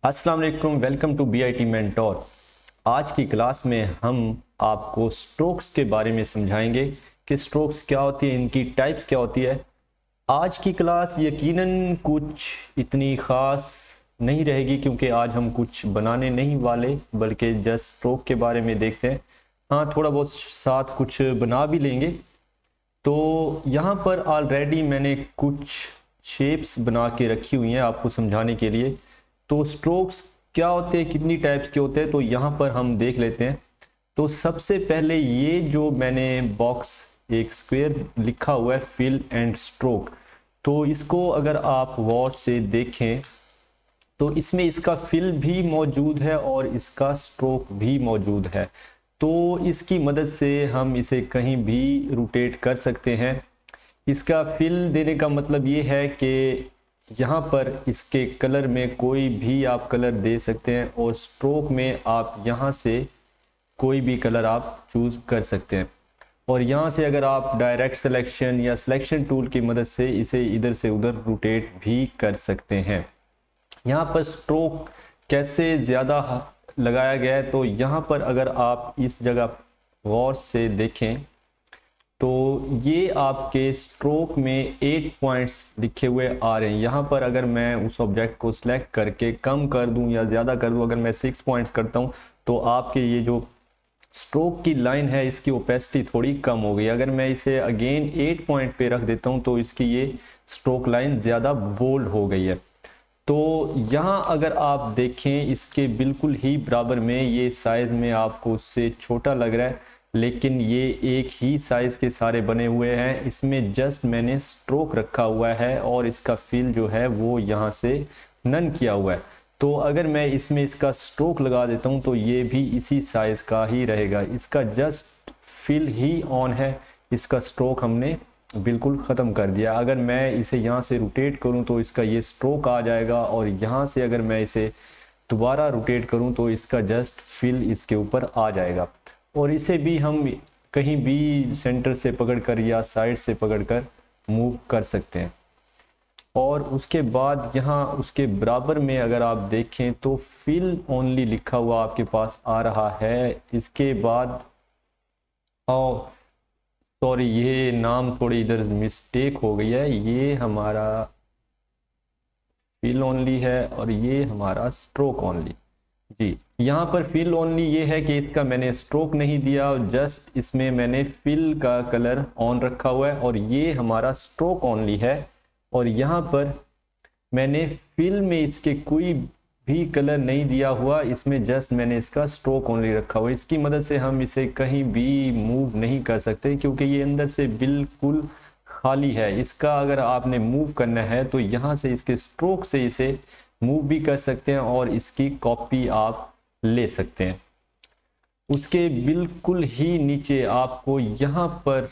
अस्सलाम वालेकुम, welcome to BIT mentor. आज की क्लास में हम आपको स्ट्रोक्स के बारे में समझाएंगे कि स्ट्रोक्स क्या होती है, इनकी टाइप्स क्या होती है। आज की क्लास यकीनन कुछ इतनी ख़ास नहीं रहेगी क्योंकि आज हम कुछ बनाने नहीं वाले बल्कि जस्ट स्ट्रोक के बारे में देखते हैं। हाँ, थोड़ा बहुत साथ कुछ बना भी लेंगे। तो यहाँ पर ऑलरेडी मैंने कुछ शेप्स बना के रखी हुई हैं आपको समझाने के लिए। तो स्ट्रोक्स क्या होते हैं, कितनी टाइप्स के होते हैं, तो यहाँ पर हम देख लेते हैं। तो सबसे पहले ये जो मैंने बॉक्स एक स्क्वायर लिखा हुआ है, फिल एंड स्ट्रोक, तो इसको अगर आप गौर से देखें तो इसमें इसका फिल भी मौजूद है और इसका स्ट्रोक भी मौजूद है। तो इसकी मदद से हम इसे कहीं भी रोटेट कर सकते हैं। इसका फिल देने का मतलब ये है कि यहाँ पर इसके कलर में कोई भी आप कलर दे सकते हैं और स्ट्रोक में आप यहाँ से कोई भी कलर आप चूज़ कर सकते हैं। और यहाँ से अगर आप डायरेक्ट सिलेक्शन या सिलेक्शन टूल की मदद से इसे इधर से उधर रोटेट भी कर सकते हैं। यहाँ पर स्ट्रोक कैसे ज़्यादा लगाया गया है, तो यहाँ पर अगर आप इस जगह गौर से देखें तो ये आपके स्ट्रोक में 8 पॉइंट्स लिखे हुए आ रहे हैं। यहाँ पर अगर मैं उस ऑब्जेक्ट को सिलेक्ट करके कम कर दूं या ज़्यादा कर दूं, अगर मैं 6 पॉइंट्स करता हूँ तो आपके ये जो स्ट्रोक की लाइन है इसकी ओपेसिटी थोड़ी कम हो गई। अगर मैं इसे अगेन 8 पॉइंट पे रख देता हूँ तो इसकी ये स्ट्रोक लाइन ज़्यादा बोल्ड हो गई है। तो यहाँ अगर आप देखें इसके बिल्कुल ही बराबर में ये साइज़ में आपको उससे छोटा लग रहा है, लेकिन ये एक ही साइज़ के सारे बने हुए हैं। इसमें जस्ट मैंने स्ट्रोक रखा हुआ है और इसका फिल जो है वो यहाँ से नन किया हुआ है। तो अगर मैं इसमें इसका स्ट्रोक लगा देता हूँ तो ये भी इसी साइज़ का ही रहेगा। इसका जस्ट फिल ही ऑन है, इसका स्ट्रोक हमने बिल्कुल ख़त्म कर दिया। अगर मैं इसे यहाँ से रोटेट करूँ तो इसका ये स्ट्रोक आ जाएगा और यहाँ से अगर मैं इसे दोबारा रोटेट करूँ तो इसका जस्ट फिल इसके ऊपर आ जाएगा। और इसे भी हम कहीं भी सेंटर से पकड़कर या साइड से पकड़कर मूव कर सकते हैं। और उसके बाद यहाँ उसके बराबर में अगर आप देखें तो फिल ओनली लिखा हुआ आपके पास आ रहा है। इसके बाद सॉरी, ये नाम थोड़ी इधर मिस्टेक हो गई है, ये हमारा फिल ओनली है और ये हमारा स्ट्रोक ओनली। जी, यहाँ पर फिल ओनली ये है कि इसका मैंने स्ट्रोक नहीं दिया, जस्ट इसमें मैंने फिल का कलर ऑन रखा हुआ है। और ये हमारा स्ट्रोक ओनली है और यहाँ पर मैंने फिल में इसके कोई भी कलर नहीं दिया हुआ, इसमें जस्ट मैंने इसका स्ट्रोक ओनली रखा हुआ है। इसकी मदद से हम इसे कहीं भी मूव नहीं कर सकते क्योंकि ये अंदर से बिल्कुल खाली है। इसका अगर आपने मूव करना है तो यहाँ से इसके स्ट्रोक से इसे मूव भी कर सकते हैं और इसकी कॉपी आप ले सकते हैं। उसके बिल्कुल ही नीचे आपको यहाँ पर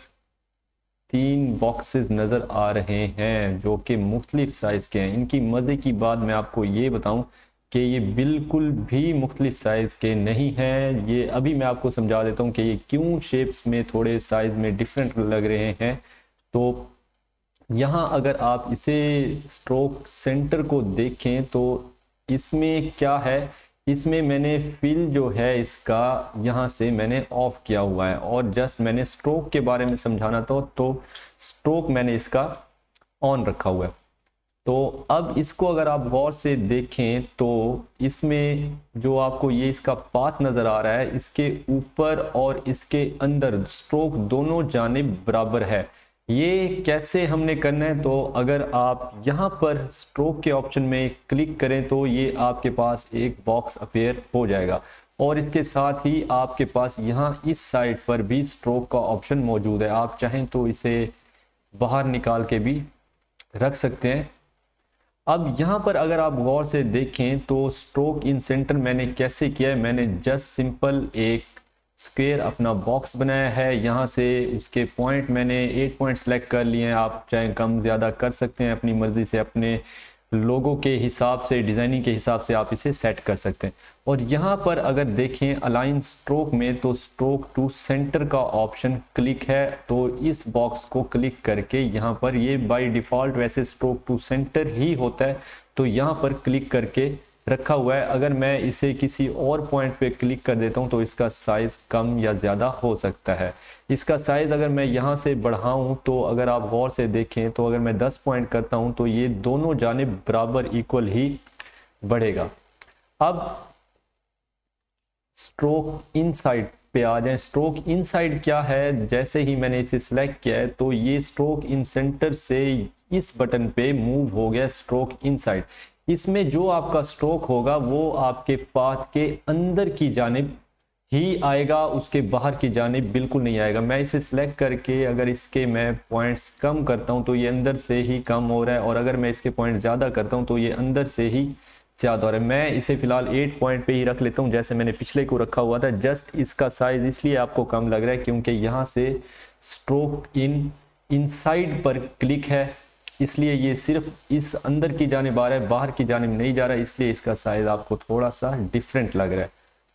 3 बॉक्सेस नज़र आ रहे हैं जो कि मुख्तलिफ साइज़ के हैं। इनकी मज़े की बात मैं आपको ये बताऊं कि ये बिल्कुल भी मुख्तलिफ साइज़ के नहीं हैं। ये अभी मैं आपको समझा देता हूं कि ये क्यों शेप्स में थोड़े साइज़ में डिफरेंट लग रहे हैं। तो यहाँ अगर आप इसे स्ट्रोक सेंटर को देखें तो इसमें क्या है, इसमें मैंने फिल जो है इसका यहाँ से मैंने ऑफ किया हुआ है और जस्ट मैंने स्ट्रोक के बारे में समझाना था तो स्ट्रोक मैंने इसका ऑन रखा हुआ है। तो अब इसको अगर आप गौर से देखें तो इसमें जो आपको ये इसका पाथ नज़र आ रहा है, इसके ऊपर और इसके अंदर स्ट्रोक दोनों जानिब बराबर है। ये कैसे हमने करना है, तो अगर आप यहाँ पर स्ट्रोक के ऑप्शन में क्लिक करें तो ये आपके पास एक बॉक्स अपीयर हो जाएगा और इसके साथ ही आपके पास यहाँ इस साइड पर भी स्ट्रोक का ऑप्शन मौजूद है। आप चाहें तो इसे बाहर निकाल के भी रख सकते हैं। अब यहाँ पर अगर आप गौर से देखें तो स्ट्रोक इन सेंटर मैंने कैसे किया है, मैंने जस्ट सिंपल एक स्क्वायर अपना बॉक्स बनाया है। यहाँ से उसके पॉइंट मैंने 8 पॉइंट सेलेक्ट कर लिए हैं। आप चाहे कम ज़्यादा कर सकते हैं अपनी मर्ज़ी से, अपने लोगों के हिसाब से, डिज़ाइनिंग के हिसाब से आप इसे सेट कर सकते हैं। और यहाँ पर अगर देखें अलाइन स्ट्रोक में तो स्ट्रोक टू सेंटर का ऑप्शन क्लिक है। तो इस बॉक्स को क्लिक करके यहाँ पर ये बाय डिफ़ॉल्ट वैसे स्ट्रोक टू सेंटर ही होता है, तो यहाँ पर क्लिक करके रखा हुआ है, अगर मैं इसे किसी और पॉइंट पे क्लिक कर देता हूं तो इसका साइज कम या ज़्यादा हो सकता है। इसका साइज अगर मैं यहाँ से बढ़ाऊं तो अगर आप गौर से देखें तो अगर मैं 10 पॉइंट करता हूं तो ये दोनों जानिब बराबर इक्वल ही बढ़ेगा। अब स्ट्रोक इनसाइड पे आ जाए। स्ट्रोक इनसाइड क्या है, जैसे ही मैंने इसे सिलेक्ट किया है तो ये स्ट्रोक इन सेंटर से इस बटन पे मूव हो गया स्ट्रोक इनसाइड। इसमें जो आपका स्ट्रोक होगा वो आपके पाथ के अंदर की जानिब ही आएगा, उसके बाहर की जानिब बिल्कुल नहीं आएगा। मैं इसे सिलेक्ट करके अगर इसके मैं पॉइंट्स कम करता हूं तो ये अंदर से ही कम हो रहा है, और अगर मैं इसके पॉइंट ज़्यादा करता हूं तो ये अंदर से ही ज़्यादा हो रहा है। मैं इसे फिलहाल 8 पॉइंट पे ही रख लेता हूं जैसे मैंने पिछले को रखा हुआ था। जस्ट इसका साइज इसलिए आपको कम लग रहा है क्योंकि यहाँ से स्ट्रोक इनसाइड पर क्लिक है, इसलिए ये सिर्फ इस अंदर की जानिब आ रहा है, बाहर की जानिब नहीं जा रहा है, इसलिए इसका साइज आपको थोड़ा सा डिफरेंट लग रहा है।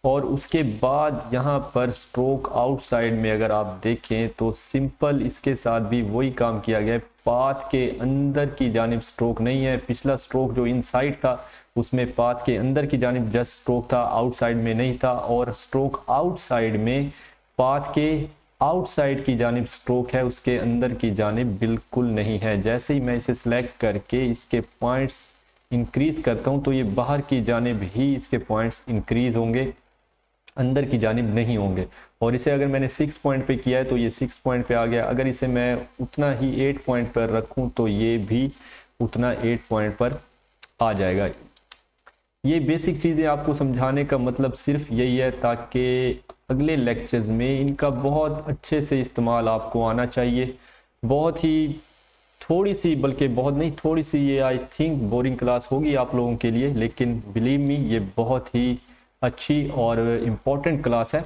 और उसके बाद यहाँ पर स्ट्रोक आउटसाइड में अगर आप देखें तो सिंपल इसके साथ भी वही काम किया गया है। पाथ के अंदर की जानिब स्ट्रोक नहीं है। पिछला स्ट्रोक जो इनसाइड था उसमें पाथ के अंदर की जानिब जस्ट स्ट्रोक था, आउटसाइड में नहीं था। और स्ट्रोक आउटसाइड में पाथ के आउटसाइड की जानिब स्ट्रोक है, उसके अंदर की जानिब बिल्कुल नहीं है। जैसे ही मैं इसे सिलेक्ट करके इसके पॉइंट्स इंक्रीज करता हूं तो ये बाहर की जानिब ही इसके पॉइंट्स इंक्रीज होंगे, अंदर की जानिब नहीं होंगे। और इसे अगर मैंने 6 पॉइंट पे किया है तो ये 6 पॉइंट पे आ गया। अगर इसे मैं उतना ही 8 पॉइंट पर रखूं तो ये भी उतना 8 पॉइंट पर आ जाएगा। ये बेसिक चीज़ें आपको समझाने का मतलब सिर्फ यही है ताकि अगले लेक्चर्स में इनका बहुत अच्छे से इस्तेमाल आपको आना चाहिए। बहुत ही थोड़ी सी, बल्कि बहुत नहीं थोड़ी सी, ये आई थिंक बोरिंग क्लास होगी आप लोगों के लिए, लेकिन बिलीव मी ये बहुत ही अच्छी और इम्पोर्टेंट क्लास है।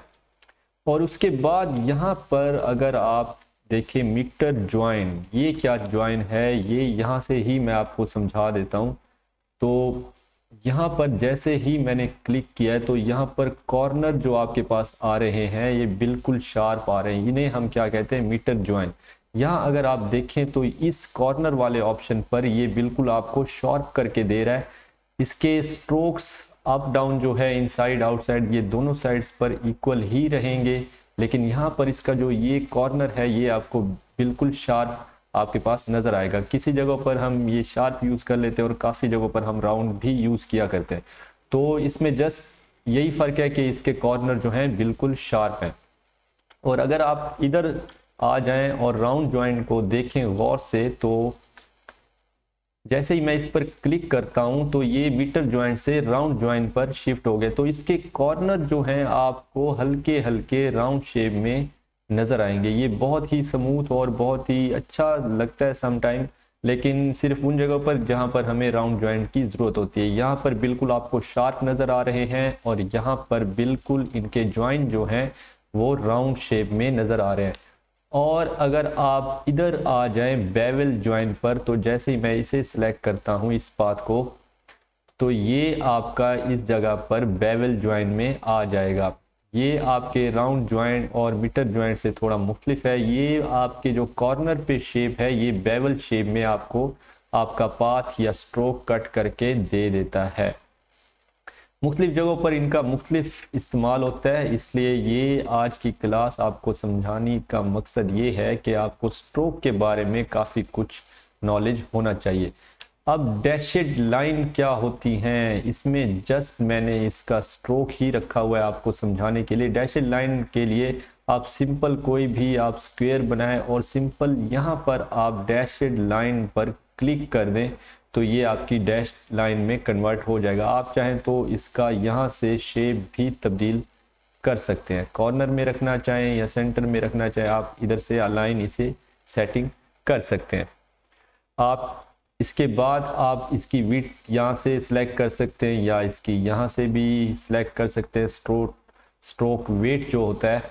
और उसके बाद यहाँ पर अगर आप देखें मीटर ज्वाइन, ये क्या ज्वाइन है ये यहाँ से ही मैं आपको समझा देता हूँ। तो यहाँ पर जैसे ही मैंने क्लिक किया है तो यहाँ पर कॉर्नर जो आपके पास आ रहे हैं ये बिल्कुल शार्प आ रहे हैं, इन्हें हम क्या कहते हैं, मीटर ज्वाइन। यहाँ अगर आप देखें तो इस कॉर्नर वाले ऑप्शन पर ये बिल्कुल आपको शार्प करके दे रहा है। इसके स्ट्रोक्स अप डाउन जो है, इनसाइड आउटसाइड, ये दोनों साइड्स पर इक्वल ही रहेंगे, लेकिन यहाँ पर इसका जो ये कॉर्नर है ये आपको बिल्कुल शार्प आपके पास नजर आएगा। किसी जगह पर हम ये शार्प यूज कर लेते हैं और काफी जगहों पर हम राउंड भी यूज किया करते हैं। तो इसमें जस्ट यही फर्क है कि इसके कॉर्नर जो हैं बिल्कुल शार्प हैं। और अगर आप इधर आ जाएं और राउंड ज्वाइंट को देखें गौर से तो जैसे ही मैं इस पर क्लिक करता हूं तो ये मीटर ज्वाइंट से राउंड ज्वाइंट पर शिफ्ट हो गए। तो इसके कॉर्नर जो हैं आपको हल्के हल्के राउंड शेप में नजर आएंगे। ये बहुत ही स्मूथ और बहुत ही अच्छा लगता है समटाइम, लेकिन सिर्फ उन जगहों पर जहां पर हमें राउंड ज्वाइंट की जरूरत होती है। यहाँ पर बिल्कुल आपको शार्प नजर आ रहे हैं और यहाँ पर बिल्कुल इनके ज्वाइंट जो हैं वो राउंड शेप में नजर आ रहे हैं। और अगर आप इधर आ जाएं बेवल ज्वाइंट पर तो जैसे ही मैं इसे सिलेक्ट करता हूं इस पाथ को तो ये आपका इस जगह पर बेवल ज्वाइंट में आ जाएगा। ये आपके राउंड ज्वाइंट और मीटर ज्वाइंट से थोड़ा मुख्तलिफ है। ये आपके जो कॉर्नर पे शेप है ये बेवल शेप में आपको आपका पाथ या स्ट्रोक कट करके दे देता है। मुख्तलिफ जगहों पर इनका मुख्तलिफ इस्तेमाल होता है, इसलिए ये आज की क्लास आपको समझाने का मकसद ये है कि आपको स्ट्रोक के बारे में काफ़ी कुछ नॉलेज होना चाहिए। अब डैशेड लाइन क्या होती हैं, इसमें जस्ट मैंने इसका स्ट्रोक ही रखा हुआ है आपको समझाने के लिए। डैशेड लाइन के लिए आप सिंपल कोई भी आप स्क्वायर बनाएं और सिंपल यहाँ पर आप डैशेड लाइन पर क्लिक कर दें तो ये आपकी डैश लाइन में कन्वर्ट हो जाएगा। आप चाहें तो इसका यहाँ से शेप भी तब्दील कर सकते हैं, कॉर्नर में रखना चाहें या सेंटर में रखना चाहें, आप इधर से अलाइन इसे सेटिंग कर सकते हैं। आप इसके बाद आप इसकी विड्थ यहाँ से सिलेक्ट कर सकते हैं या इसकी यहाँ से भी सिलेक्ट कर सकते हैं, स्ट्रोक वेट जो होता है।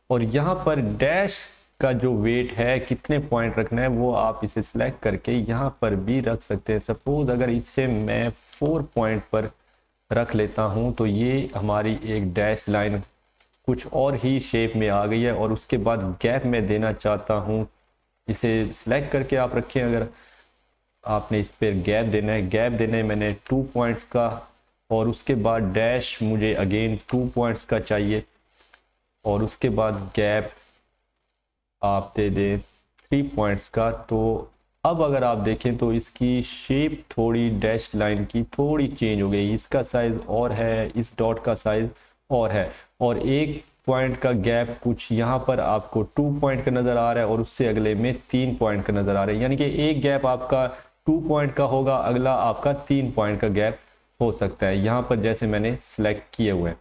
और यहाँ पर डैश का जो वेट है कितने पॉइंट रखना है वो आप इसे सिलेक्ट करके यहाँ पर भी रख सकते हैं। सपोज अगर इसे मैं 4 पॉइंट पर रख लेता हूँ तो ये हमारी एक डैश लाइन कुछ और ही शेप में आ गई है। और उसके बाद गैप में देना चाहता हूँ, इसे सिलेक्ट करके आप रखें। अगर आपने इस पर गैप देना है, गैप देना है मैंने 2 पॉइंट्स का और उसके बाद डैश मुझे अगेन 2 पॉइंट्स का चाहिए, और उसके बाद गैप आप दे दें 3 पॉइंट्स का। तो अब अगर आप देखें तो इसकी शेप थोड़ी डैश लाइन की थोड़ी चेंज हो गई, इसका साइज और है, इस डॉट का साइज और है, और एक पॉइंट का गैप कुछ यहाँ पर आपको 2 पॉइंट का नजर आ रहा है और उससे अगले में 3 पॉइंट का नजर आ रहा है, यानी कि एक गैप आपका 2 पॉइंट का होगा, अगला आपका 3 पॉइंट का गैप हो सकता है। यहाँ पर जैसे मैंने सेलेक्ट किए हुए हैं,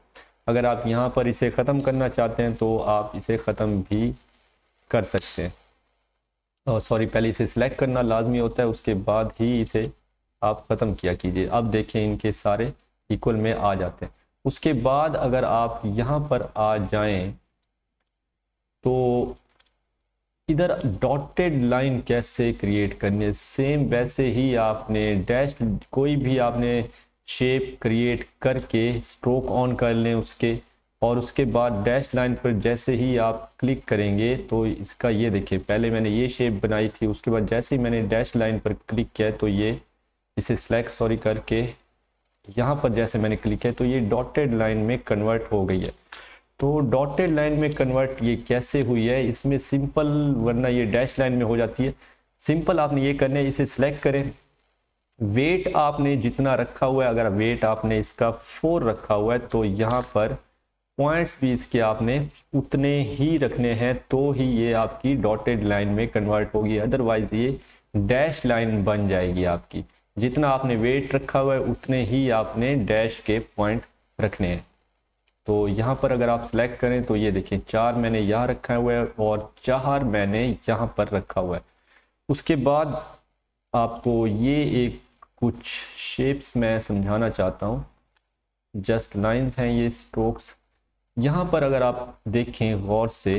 अगर आप यहाँ पर इसे ख़त्म करना चाहते हैं तो आप इसे ख़त्म भी कर सकते हैं। सॉरी, पहले इसे सिलेक्ट करना लाजमी होता है, उसके बाद ही इसे आप ख़त्म किया कीजिए। अब देखें इनके सारे इक्वल में आ जाते हैं। उसके बाद अगर आप यहाँ पर आ जाएं तो इधर डॉटेड लाइन कैसे क्रिएट करनी है, सेम वैसे ही आपने डैश कोई भी आपने शेप क्रिएट करके स्ट्रोक ऑन कर लें उसके, और उसके बाद डैश लाइन पर जैसे ही आप क्लिक करेंगे तो इसका ये देखिए, पहले मैंने ये शेप बनाई थी, उसके बाद जैसे ही मैंने डैश लाइन पर क्लिक किया तो ये इसे सेलेक्ट करके यहाँ पर जैसे मैंने क्लिक किया तो ये डॉटेड लाइन में कन्वर्ट हो गई है। तो डॉटेड लाइन में कन्वर्ट ये कैसे हुई है, इसमें सिंपल, वरना ये डैश लाइन में हो जाती है। सिंपल आपने ये करना है, इसे सिलेक्ट करें, वेट आपने जितना रखा हुआ है, अगर वेट आपने इसका 4 रखा हुआ है तो यहाँ पर पॉइंट्स भी इसके आपने उतने ही रखने हैं, तो ही ये आपकी डॉटेड लाइन में कन्वर्ट होगी, अदरवाइज ये डैश लाइन बन जाएगी आपकी। जितना आपने वेट रखा हुआ है उतने ही आपने डैश के पॉइंट रखने हैं। तो यहाँ पर अगर आप सिलेक्ट करें तो ये देखिए 4 मैंने यहाँ रखा हुआ है और 4 मैंने यहाँ पर रखा हुआ है। उसके बाद आपको ये एक कुछ शेप्स मैं समझाना चाहता हूँ, जस्ट लाइंस हैं ये, स्ट्रोक्स। यहाँ पर अगर आप देखें गौर से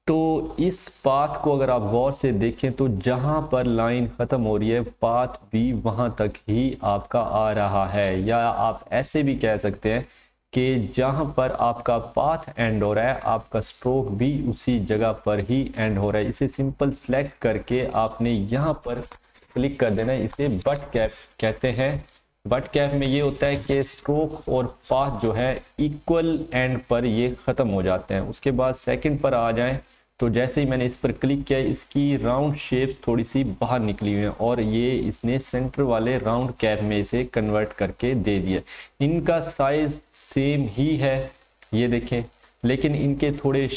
तो इस पाथ को अगर आप गौर से देखें तो जहां पर लाइन खत्म हो रही है पाथ भी वहां तक ही आपका आ रहा है, या आप ऐसे भी कह सकते हैं कि जहां पर आपका पाथ एंड हो रहा है आपका स्ट्रोक भी उसी जगह पर ही एंड हो रहा है। इसे सिंपल सेलेक्ट करके आपने यहां पर क्लिक कर देना है, इसे बट कैप कहते हैं। बट कैप में ये होता है कि स्ट्रोक और पाथ जो है इक्वल एंड पर ये खत्म हो जाते हैं। उसके बाद सेकंड पर आ जाएं तो जैसे ही मैंने इस पर क्लिक किया इसकी राउंड शेप्स थोड़ी सी बाहर निकली हुई हैं और ये इसने सेंटर वाले राउंड कैप में इसे कन्वर्ट करके दे दिया। इनका साइज सेम ही है ये देखें, लेकिन इनके थोड़े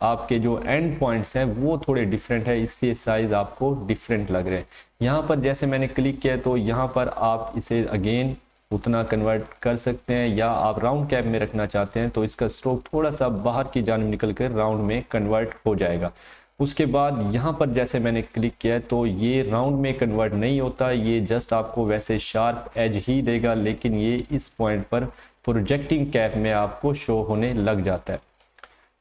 आपके जो एंड पॉइंट्स हैं वो थोड़े डिफरेंट है, इसलिए साइज आपको डिफरेंट लग रहे हैं। यहाँ पर जैसे मैंने क्लिक किया तो यहाँ पर आप इसे अगेन उतना कन्वर्ट कर सकते हैं, या आप राउंड कैप में रखना चाहते हैं तो इसका स्ट्रोक थोड़ा सा बाहर की जानिब निकल कर राउंड में कन्वर्ट हो जाएगा। उसके बाद यहाँ पर जैसे मैंने क्लिक किया तो ये राउंड में कन्वर्ट नहीं होता, ये जस्ट आपको वैसे शार्प एज ही देगा, लेकिन ये इस पॉइंट पर प्रोजेक्टिंग कैप में आपको शो होने लग जाता है।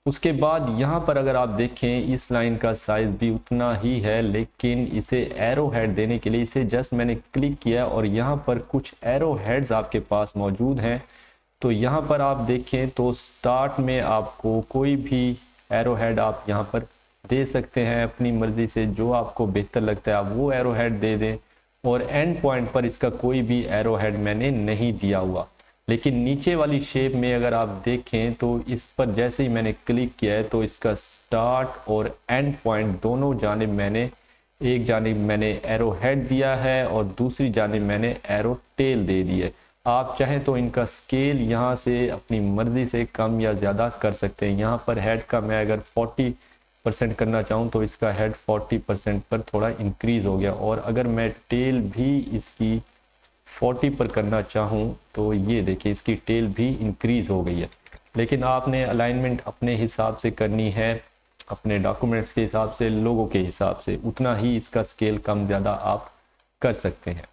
उसके बाद यहाँ पर अगर आप देखें इस लाइन का साइज भी उतना ही है, लेकिन इसे एरो हेड देने के लिए इसे जस्ट मैंने क्लिक किया और यहाँ पर कुछ एरो हेड्स आपके पास मौजूद हैं। तो यहाँ पर आप देखें तो स्टार्ट में आपको कोई भी एरो हेड आप यहाँ पर दे सकते हैं अपनी मर्जी से, जो आपको बेहतर लगता है आप वो एरो हेड दे दें। और एंड पॉइंट पर इसका कोई भी एरो हेड मैंने नहीं दिया हुआ, लेकिन नीचे वाली शेप में अगर आप देखें तो इस पर जैसे ही मैंने क्लिक किया है तो इसका स्टार्ट और एंड पॉइंट दोनों जानिब मैंने, एक जानिब मैंने एरो हेड दिया है और दूसरी जानिब मैंने एरो टेल दे दी है। आप चाहें तो इनका स्केल यहाँ से अपनी मर्जी से कम या ज़्यादा कर सकते हैं। यहाँ पर हेड का मैं अगर 40% करना चाहूँ तो इसका हेड 40% पर थोड़ा इंक्रीज हो गया, और अगर मैं टेल भी इसकी 40 पर करना चाहूँ तो ये देखिए इसकी टेल भी इंक्रीज हो गई है। लेकिन आपने अलाइनमेंट अपने हिसाब से करनी है, अपने डॉक्यूमेंट्स के हिसाब से, लोगों के हिसाब से, उतना ही इसका स्केल कम ज़्यादा आप कर सकते हैं।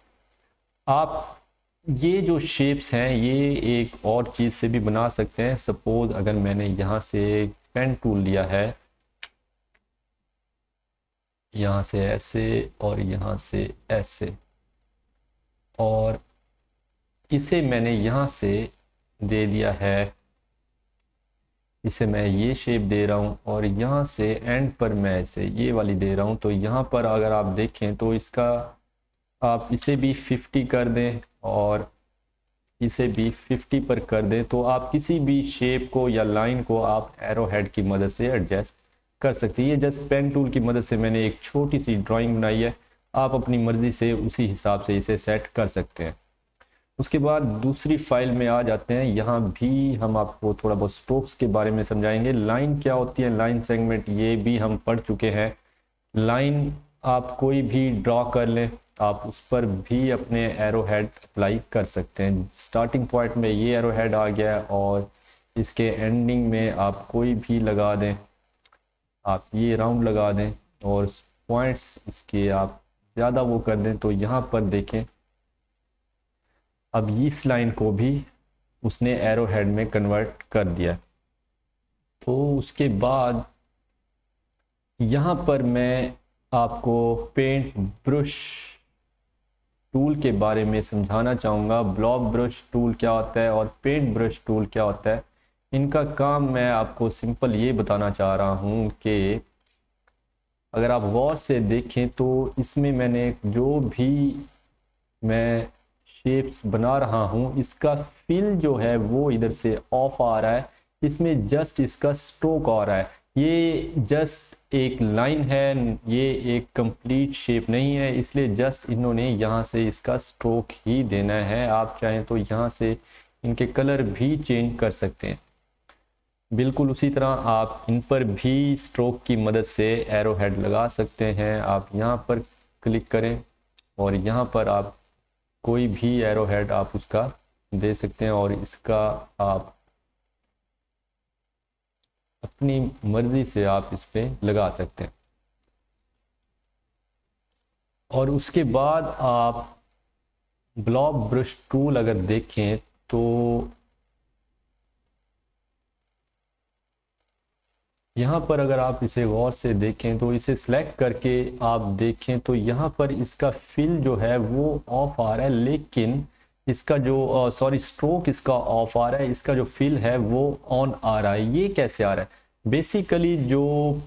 आप ये जो शेप्स हैं ये एक और चीज़ से भी बना सकते हैं। सपोज अगर मैंने यहाँ से पेन टूल लिया है, यहाँ से ऐसे और यहाँ से ऐसे, और इसे मैंने यहाँ से दे दिया है, इसे मैं ये शेप दे रहा हूँ और यहाँ से एंड पर मैं इसे ये वाली दे रहा हूँ। तो यहाँ पर अगर आप देखें तो इसका आप इसे भी 50 कर दें और इसे भी 50 पर कर दें, तो आप किसी भी शेप को या लाइन को आप एरो हेड की मदद से एडजस्ट कर सकते हैं। ये जस्ट पेन टूल की मदद से मैंने एक छोटी सी ड्राइंग बनाई है, आप अपनी मर्जी से उसी हिसाब से इसे सेट कर सकते हैं। उसके बाद दूसरी फाइल में आ जाते हैं। यहाँ भी हम आपको थोड़ा बहुत स्ट्रोक्स के बारे में समझाएंगे। लाइन क्या होती है, लाइन सेगमेंट, ये भी हम पढ़ चुके हैं। लाइन आप कोई भी ड्रॉ कर लें, आप उस पर भी अपने एरो हेड अप्लाई कर सकते हैं। स्टार्टिंग पॉइंट में ये एरो हेड आ गया और इसके एंडिंग में आप कोई भी लगा दें, आप ये राउंड लगा दें और पॉइंट्स इसके आप ज़्यादा वो कर दें, तो यहाँ पर देखें अब इस लाइन को भी उसने एरो हेड में कन्वर्ट कर दिया। तो उसके बाद यहाँ पर मैं आपको पेंट ब्रश टूल के बारे में समझाना चाहूँगा। ब्लॉब ब्रश टूल क्या होता है और पेंट ब्रश टूल क्या होता है, इनका काम मैं आपको सिंपल ये बताना चाह रहा हूँ कि अगर आप गौर से देखें तो इसमें मैंने जो भी मैं शेप्स बना रहा हूँ, इसका फिल जो है वो इधर से ऑफ आ रहा है, इसमें जस्ट इसका स्ट्रोक आ रहा है। ये जस्ट एक लाइन है, ये एक कंप्लीट शेप नहीं है, इसलिए जस्ट इन्होंने यहाँ से इसका स्ट्रोक ही देना है। आप चाहें तो यहाँ से इनके कलर भी चेंज कर सकते हैं। बिल्कुल उसी तरह आप इन पर भी स्ट्रोक की मदद से एरो हेड लगा सकते हैं। आप यहाँ पर क्लिक करें और यहाँ पर आप कोई भी एरो हेड आप उसका दे सकते हैं और इसका आप अपनी मर्जी से आप इस पे लगा सकते हैं। और उसके बाद आप ब्लॉब ब्रश टूल अगर देखें तो यहाँ पर अगर आप इसे गौर से देखें तो इसे सिलेक्ट करके आप देखें तो यहाँ पर इसका फिल जो है वो ऑफ आ रहा है, लेकिन इसका जो स्ट्रोक इसका ऑफ आ रहा है, इसका जो फिल है वो ऑन आ रहा है। ये कैसे आ रहा है? बेसिकली जो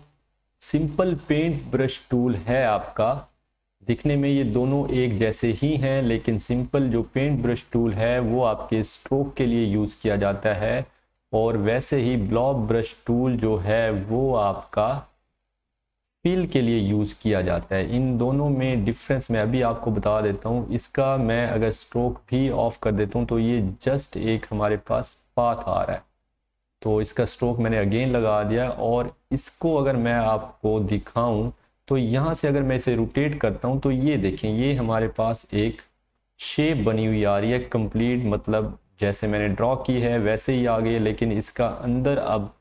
सिंपल पेंट ब्रश टूल है आपका, दिखने में ये दोनों एक जैसे ही हैं, लेकिन सिंपल जो पेंट ब्रश टूल है वो आपके स्ट्रोक के लिए यूज़ किया जाता है और वैसे ही ब्लॉब ब्रश टूल जो है वो आपका फिल के लिए यूज़ किया जाता है। इन दोनों में डिफरेंस मैं अभी आपको बता देता हूँ। इसका मैं अगर स्ट्रोक भी ऑफ कर देता हूँ तो ये जस्ट एक हमारे पास पाथ आ रहा है, तो इसका स्ट्रोक मैंने अगेन लगा दिया। और इसको अगर मैं आपको दिखाऊं तो यहाँ से अगर मैं इसे रोटेट करता हूँ तो ये देखें, ये हमारे पास एक शेप बनी हुई आ रही है कंप्लीट, मतलब जैसे मैंने ड्रॉ की है वैसे ही आ गई, लेकिन इसका अंदर अब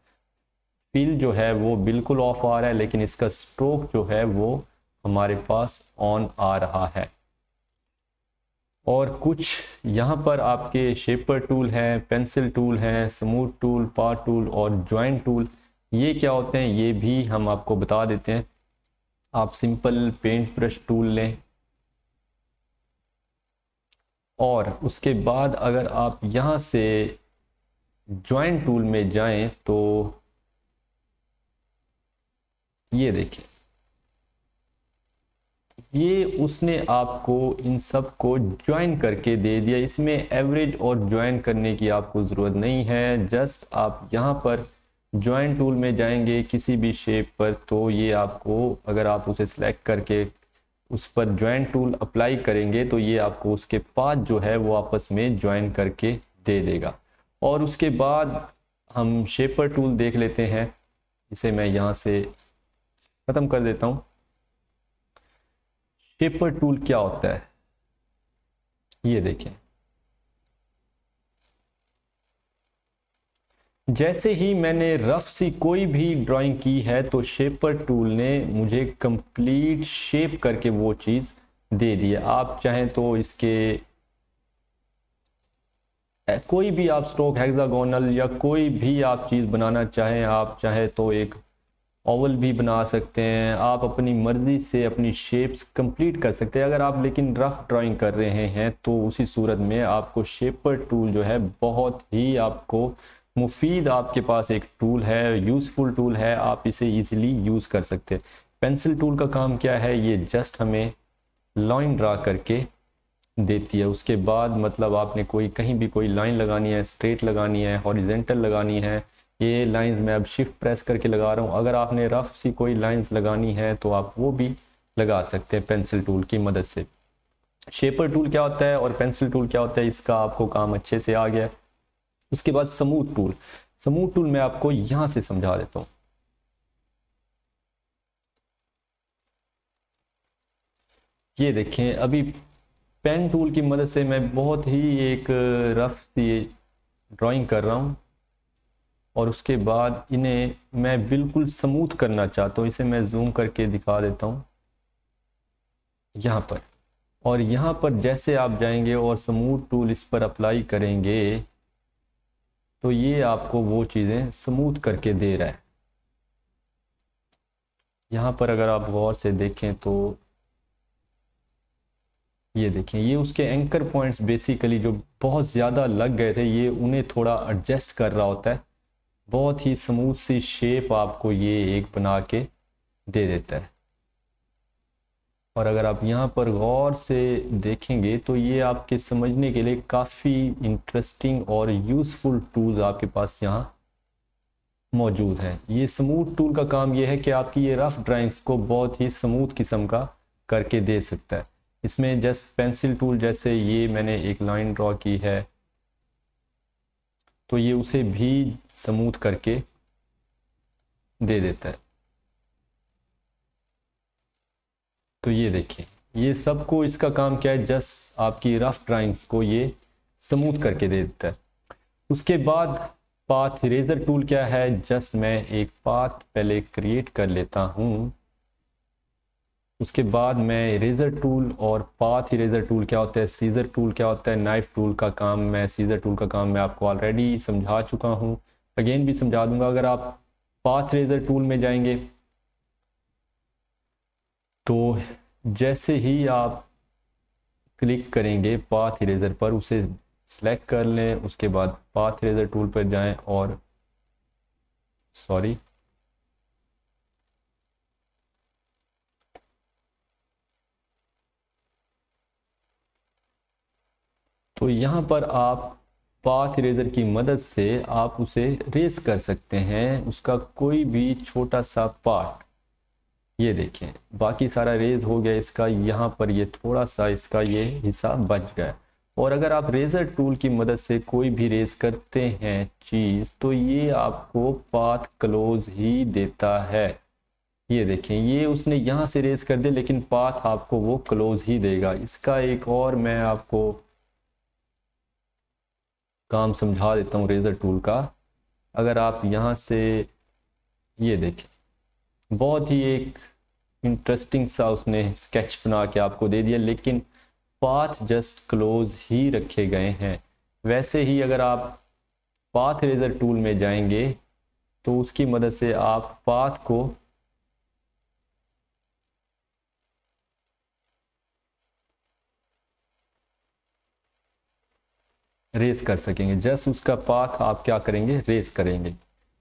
फिल जो है वो बिल्कुल ऑफ आ रहा है, लेकिन इसका स्ट्रोक जो है वो हमारे पास ऑन आ रहा है। और कुछ यहाँ पर आपके शेपर टूल हैं, पेंसिल टूल हैं, स्मूथ टूल, पाथ टूल और जॉइंट टूल, ये क्या होते हैं ये भी हम आपको बता देते हैं। आप सिंपल पेंट ब्रश टूल लें और उसके बाद अगर आप यहाँ से जॉइंट टूल में जाएं तो ये देखिए, ये उसने आपको इन सब को ज्वाइन करके दे दिया। इसमें एवरेज और ज्वाइन करने की आपको ज़रूरत नहीं है। जस्ट आप यहाँ पर ज्वाइन टूल में जाएंगे किसी भी शेप पर, तो ये आपको, अगर आप उसे सिलेक्ट करके उस पर ज्वाइन टूल अप्लाई करेंगे तो ये आपको उसके पाथ जो है वो आपस में ज्वाइन करके दे देगा। और उसके बाद हम शेपर टूल देख लेते हैं। इसे मैं यहाँ से ख़त्म कर देता हूँ। शेपर टूल क्या होता है ये देखें, जैसे ही मैंने रफ सी कोई भी ड्राइंग की है तो शेपर टूल ने मुझे कंप्लीट शेप करके वो चीज़ दे दी है। आप चाहें तो इसके कोई भी आप स्ट्रोक हेक्सागोनल या कोई भी आप चीज़ बनाना चाहें, आप चाहे तो एक ओवल भी बना सकते हैं, आप अपनी मर्ज़ी से अपनी शेप्स कंप्लीट कर सकते हैं। अगर आप लेकिन रफ ड्राइंग कर रहे हैं तो उसी सूरत में आपको शेपर टूल जो है बहुत ही आपको मुफीद, आपके पास एक टूल है, यूज़फुल टूल है, आप इसे इजीली यूज़ कर सकते हैं। पेंसिल टूल का काम क्या है, ये जस्ट हमें लाइन ड्रा करके देती है। उसके बाद मतलब आपने कोई कहीं भी कोई लाइन लगानी है, स्ट्रेट लगानी है, हॉरिजेंटल लगानी है, ये लाइंस मैं अब शिफ्ट प्रेस करके लगा रहा हूँ। अगर आपने रफ सी कोई लाइंस लगानी है तो आप वो भी लगा सकते हैं पेंसिल टूल की मदद से। शेपर टूल क्या होता है और पेंसिल टूल क्या होता है, इसका आपको काम अच्छे से आ गया। उसके बाद स्मूथ टूल। स्मूथ टूल मैं आपको यहां से समझा देता हूं। ये देखें, अभी पेन टूल की मदद से मैं बहुत ही एक रफ सी ड्राइंग कर रहा हूं और उसके बाद इन्हें मैं बिल्कुल स्मूथ करना चाहता हूं। इसे मैं जूम करके दिखा देता हूं यहाँ पर। और यहाँ पर जैसे आप जाएंगे और स्मूथ टूल इस पर अप्लाई करेंगे तो ये आपको वो चीज़ें स्मूथ करके दे रहा है। यहाँ पर अगर आप गौर से देखें तो ये देखें, ये उसके एंकर पॉइंट्स बेसिकली जो बहुत ज़्यादा लग गए थे, ये उन्हें थोड़ा एडजस्ट कर रहा होता है। बहुत ही स्मूथ सी शेप आपको ये एक बना के दे देता है। और अगर आप यहाँ पर गौर से देखेंगे तो ये आपके समझने के लिए काफ़ी इंटरेस्टिंग और यूज़फुल टूल्स आपके पास यहाँ मौजूद है। ये स्मूथ टूल का काम ये है कि आपकी ये रफ ड्राइंग्स को बहुत ही स्मूथ किस्म का करके दे सकता है। इसमें जस्ट पेंसिल टूल, जैसे ये मैंने एक लाइन ड्रॉ की है तो ये उसे भी स्मूथ करके दे देता है। तो ये देखिए, ये सबको इसका काम क्या है, जस्ट आपकी रफ ड्राइंग्स को ये स्मूथ करके दे देता है। उसके बाद पाथ इरेजर टूल क्या है, जस्ट मैं एक पाथ पहले क्रिएट कर लेता हूँ। उसके बाद मैं इरेजर टूल और पाथ इरेजर टूल क्या होता है, सीजर टूल क्या होता है, नाइफ टूल का काम मैं, सीजर टूल का काम मैं आपको ऑलरेडी समझा चुका हूँ, अगेन भी समझा दूंगा। अगर आप पाथ इरेजर टूल में जाएंगे तो जैसे ही आप क्लिक करेंगे पाथ इरेजर पर, उसे सेलेक्ट कर लें। उसके बाद पाथ इरेजर टूल पर जाएं और तो यहाँ पर आप पाथ इरेजर की मदद से आप उसे रेस कर सकते हैं, उसका कोई भी छोटा सा पार्ट। ये देखें, बाकी सारा रेज हो गया इसका, यहाँ पर ये थोड़ा सा इसका ये हिस्सा बच गया। और अगर आप रेजर टूल की मदद से कोई भी रेस करते हैं चीज़ तो ये आपको पाथ क्लोज ही देता है। ये देखें, ये उसने यहाँ से रेस कर दे लेकिन पाथ आपको वो क्लोज ही देगा। इसका एक और मैं आपको काम समझा देता हूँ रेजर टूल का। अगर आप यहाँ से ये देखें, बहुत ही एक इंटरेस्टिंग सा उसने स्केच बना के आपको दे दिया, लेकिन पाथ जस्ट क्लोज ही रखे गए हैं। वैसे ही अगर आप पाथ इरेजर टूल में जाएंगे तो उसकी मदद से आप पाथ को रेस कर सकेंगे। जस्ट उसका पाथ आप क्या करेंगे, रेस करेंगे।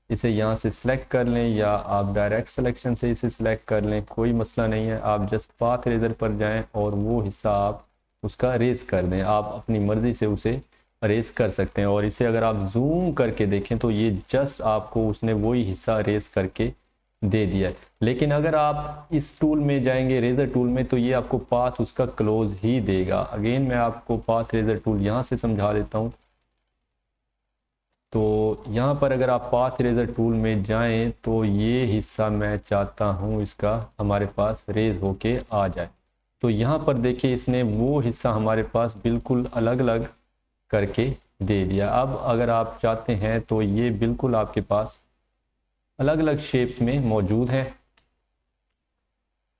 इसे यहाँ से सिलेक्ट कर लें या आप डायरेक्ट सिलेक्शन से इसे सिलेक्ट कर लें, कोई मसला नहीं है। आप जस्ट पाथ इरेजर पर जाएं और वो हिस्सा आप उसका रेस कर दें। आप अपनी मर्ज़ी से उसे रेस कर सकते हैं। और इसे अगर आप जूम करके देखें तो ये जस्ट आपको उसने वही हिस्सा रेस करके दे दिया है। लेकिन अगर आप इस टूल में जाएंगे रेजर टूल में तो ये आपको पाथ उसका क्लोज ही देगा। अगेन मैं आपको पाथ रेजर टूल यहाँ से समझा देता हूँ। तो यहाँ पर अगर आप पाथ इरेजर टूल में जाएं तो ये हिस्सा मैं चाहता हूँ इसका हमारे पास रेज होके आ जाए। तो यहाँ पर देखिए, इसने वो हिस्सा हमारे पास बिल्कुल अलग अलग करके दे दिया। अब अगर आप चाहते हैं तो ये बिल्कुल आपके पास अलग अलग शेप्स में मौजूद है।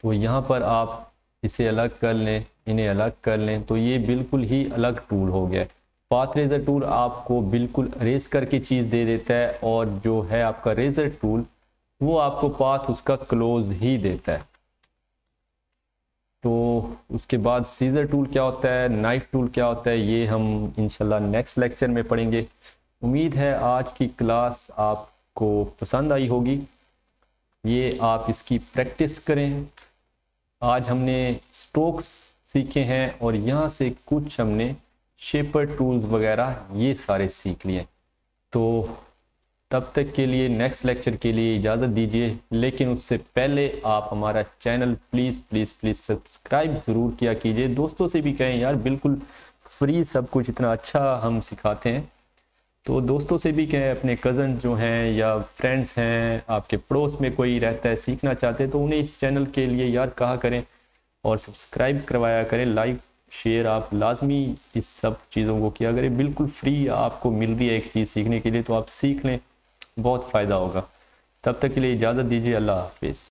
तो यहाँ पर आप इसे अलग कर लें, इन्हें अलग कर लें, तो ये बिल्कुल ही अलग टूल हो गया। पाथ रेजर टूल आपको बिल्कुल रेस करके चीज़ दे देता है और जो है आपका रेजर टूल वो आपको पाथ उसका क्लोज ही देता है। तो उसके बाद सीजर टूल क्या होता है, नाइफ टूल क्या होता है, ये हम इंशाल्लाह नेक्स्ट लेक्चर में पढ़ेंगे। उम्मीद है आज की क्लास आपको पसंद आई होगी। ये आप इसकी प्रैक्टिस करें। आज हमने स्ट्रोक्स सीखे हैं और यहाँ से कुछ हमने शेपर टूल्स वगैरह ये सारे सीख लिए। तो तब तक के लिए नेक्स्ट लेक्चर के लिए इजाज़त दीजिए, लेकिन उससे पहले आप हमारा channel please please please subscribe ज़रूर किया कीजिए। दोस्तों से भी कहें यार, बिल्कुल फ्री सब कुछ, इतना अच्छा हम सिखाते हैं। तो दोस्तों से भी कहें, अपने कज़न जो हैं या फ्रेंड्स हैं, आपके पड़ोस में कोई रहता है सीखना चाहते हैं, तो उन्हें इस चैनल के लिए यार कहा करें और सब्सक्राइब करवाया करें। लाइक शेयर आप लाजमी इस सब चीज़ों को किया करें। बिल्कुल फ्री आपको मिल रही है एक चीज़ सीखने के लिए, तो आप सीख लें, बहुत फ़ायदा होगा। तब तक के लिए इजाज़त दीजिए। अल्लाह हाफिज़।